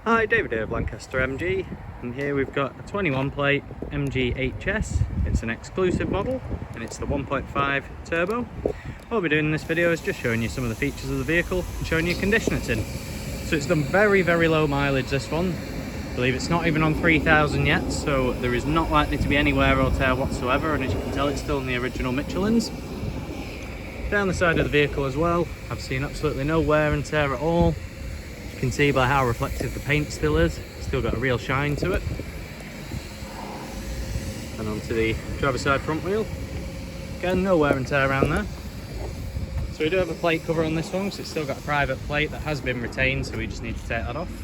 Hi, David here of Lancaster MG, and here we've got a 21 plate MG HS. It's an exclusive model and it's the 1.5 turbo. What we'll be doing in this video is just showing you some of the features of the vehicle and showing you the condition it's in. So it's done very low mileage, this one. I believe it's not even on 3,000 yet, so there is not likely to be any wear or tear whatsoever, and as you can tell it's still in the original Michelins. Down the side of the vehicle as well, I've seen absolutely no wear and tear at all. You can see by how reflective the paint still is. Still got a real shine to it. And onto the driver's side front wheel. Again, no wear and tear around there. So we do have a plate cover on this one, because it's still got a private plate that has been retained, so we just need to take that off.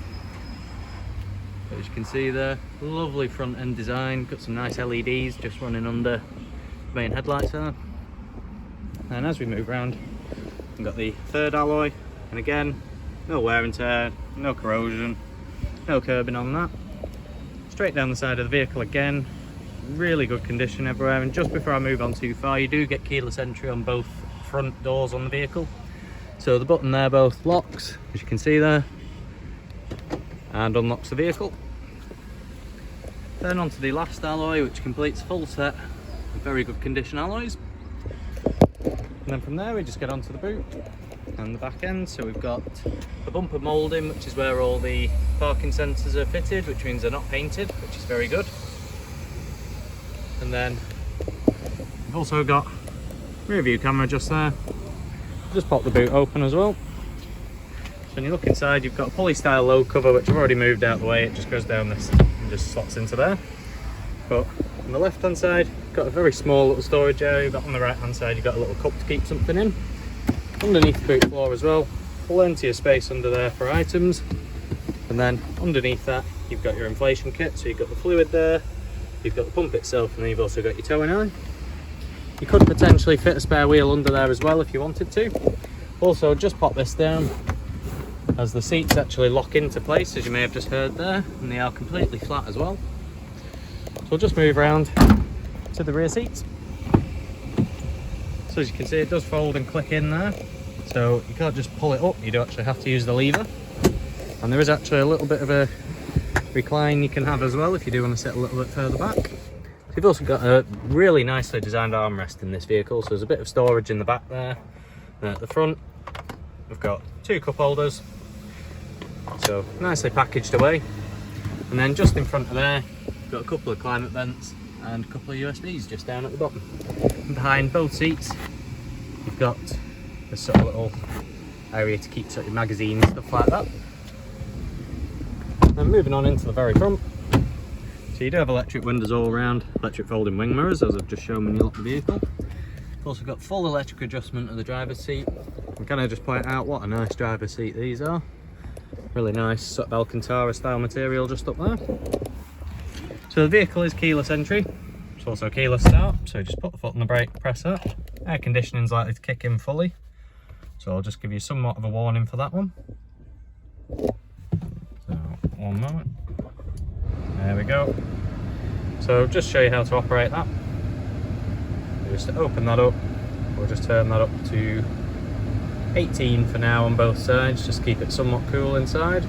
But as you can see there, lovely front end design. Got some nice LEDs just running under the main headlights there. And as we move around, we've got the third alloy, and again, no wear and tear, no corrosion, no curbing on that. Straight down the side of the vehicle again, really good condition everywhere. And just before I move on too far, you do get keyless entry on both front doors on the vehicle. So the button there both locks, as you can see there, and unlocks the vehicle. Then onto the last alloy, which completes a full set of very good condition alloys. And then from there we just get onto the boot and the back end. So we've got the bumper moulding, which is where all the parking sensors are fitted, which means they're not painted, which is very good. And then we've also got rear view camera just there. Just pop the boot open as well. So when you look inside, you've got a pulley style load cover, which I've already moved out of the way. It just goes down this and just slots into there. But on the left hand side, you've got a very small little storage area. But on the right hand side, you've got a little cup to keep something in. Underneath the boot floor as well, plenty of space under there for items. And then underneath that, you've got your inflation kit. So you've got the fluid there, you've got the pump itself, and then you've also got your towing eye. You could potentially fit a spare wheel under there as well if you wanted to. Also, just pop this down, as the seats actually lock into place, as you may have just heard there, and they are completely flat as well. So we'll just move around to the rear seats. So as you can see, it does fold and click in there, so you can't just pull it up, you do actually have to use the lever. And there is actually a little bit of a recline you can have as well if you do want to sit a little bit further back. So you've also got a really nicely designed armrest in this vehicle, so there's a bit of storage in the back there. And at the front, we've got two cup holders, so nicely packaged away. And then just in front of there, we've got a couple of climate vents and a couple of USBs just down at the bottom. And behind both seats, you've got this sort of little area to keep sort of magazines, stuff like that. And moving on into the very front, so you do have electric windows all around, electric folding wing mirrors, as I've just shown when you lock the vehicle. You've also got full electric adjustment of the driver's seat. And can I just point out what a nice driver's seat these are? Really nice sort of Alcantara style material just up there. So the vehicle is keyless entry. It's also keyless start, so just put the foot on the brake, press that. Air conditioning is likely to kick in fully, so I'll just give you somewhat of a warning for that one. So one moment. There we go. So just show you how to operate that. Just open that up. We'll just turn that up to 18 for now on both sides, just keep it somewhat cool inside.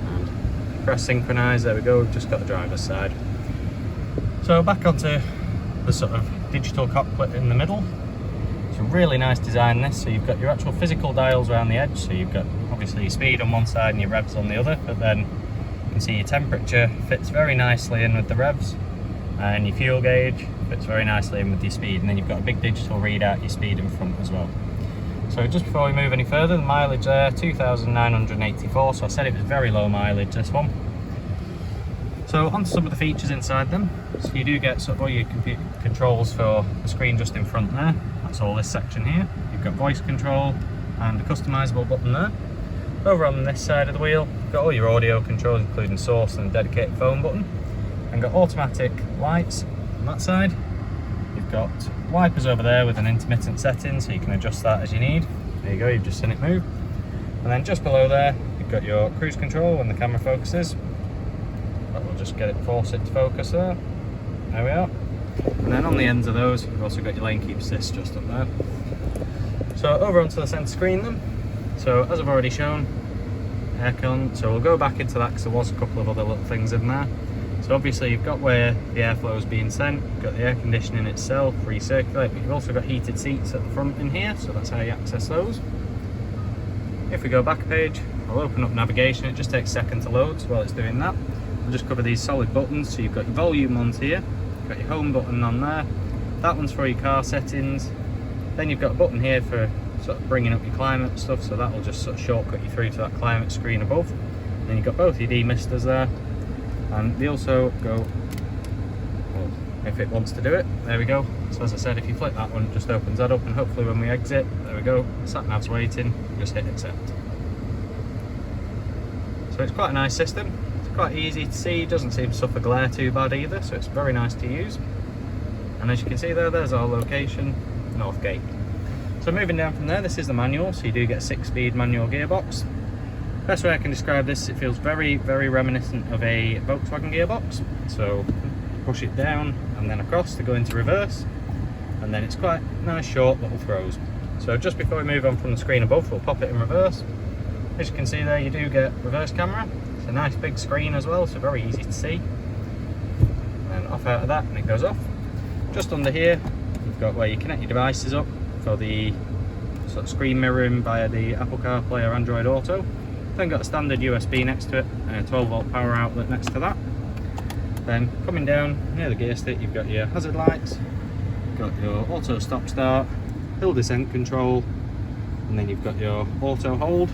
And press synchronise, there we go, we've just got the driver's side. So back onto the sort of digital cockpit in the middle. It's a really nice design this, so you've got your actual physical dials around the edge, so you've got obviously your speed on one side and your revs on the other, but then you can see your temperature fits very nicely in with the revs, and your fuel gauge fits very nicely in with your speed, and then you've got a big digital readout your speed in front as well. So just before we move any further, the mileage there, 2,984, so I said it was very low mileage, this one. So onto some of the features inside them. So you do get sort of all your computer controls for the screen just in front there. That's all this section here. You've got voice control and a customisable button there. Over on this side of the wheel, you've got all your audio controls, including source and a dedicated phone button. And got automatic lights on that side. You've got wipers over there with an intermittent setting, so you can adjust that as you need. There you go, you've just seen it move. And then just below there, you've got your cruise control when the camera focuses. That will just force it to focus there. There we are. And then on the ends of those, you've also got your lane keep assist just up there. So over onto the centre screen then. So as I've already shown, Aircon. So we'll go back into that because there was a couple of other little things in there. So obviously you've got where the airflow is being sent, you've got the air conditioning itself, recirculate, but you've also got heated seats at the front in here, so that's how you access those. If we go back a page, I'll open up navigation. It just takes a second to load, so while it's doing that, I'll just cover these solid buttons. So you've got your volume ones here, you've got your home button on there, that one's for your car settings, then you've got a button here for sort of bringing up your climate stuff, so that will just sort of shortcut you through to that climate screen above. Then you've got both your demisters there, and they also go, well, if it wants to do it, there we go. So as I said, if you flick that one, it just opens that up, and hopefully when we exit, there we go, sat nav's waiting, just hit accept. So it's quite a nice system, it's quite easy to see, doesn't seem to suffer glare too bad either, so it's very nice to use. And as you can see there, there's our location, Northgate. So moving down from there, this is the manual, so you do get a 6-speed manual gearbox. Best way I can describe this, it feels very, very reminiscent of a Volkswagen gearbox. So push it down and then across to go into reverse, and then it's quite nice short little throws. So just before we move on from the screen above, we'll pop it in reverse. As you can see there, you do get reverse camera. It's a nice big screen as well, so very easy to see. And then off out of that and it goes off. Just under here, you've got where you connect your devices up for the sort of screen mirroring via the Apple CarPlay or Android Auto. Then got a standard USB next to it and a 12-volt power outlet next to that. Then coming down near the gear stick, you've got your hazard lights, got your auto stop start, hill descent control, and then you've got your auto hold.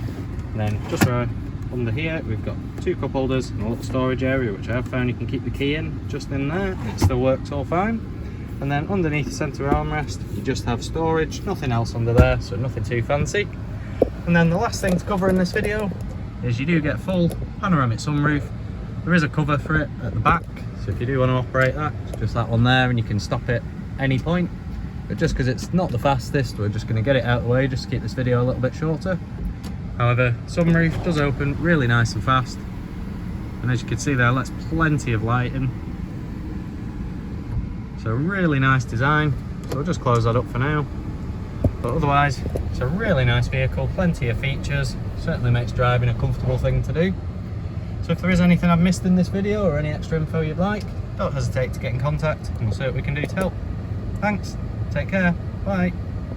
And then just right under here, we've got 2 cup holders and a little storage area, which I have found you can keep the key in just in there, and it still works all fine. And then underneath the centre armrest, you just have storage, nothing else under there, so nothing too fancy. And then the last thing to cover in this video is you do get full panoramic sunroof. There is a cover for it at the back, so if you do want to operate that, it's just that one there, and you can stop it any point. But just because it's not the fastest, we're just going to get it out of the way just to keep this video a little bit shorter. However, sunroof does open really nice and fast, and as you can see there, that's plenty of lighting. So really nice design. So we'll just close that up for now. But otherwise, it's a really nice vehicle, plenty of features, certainly makes driving a comfortable thing to do. So if there is anything I've missed in this video or any extra info you'd like, don't hesitate to get in contact and we'll see what we can do to help. Thanks, take care, bye.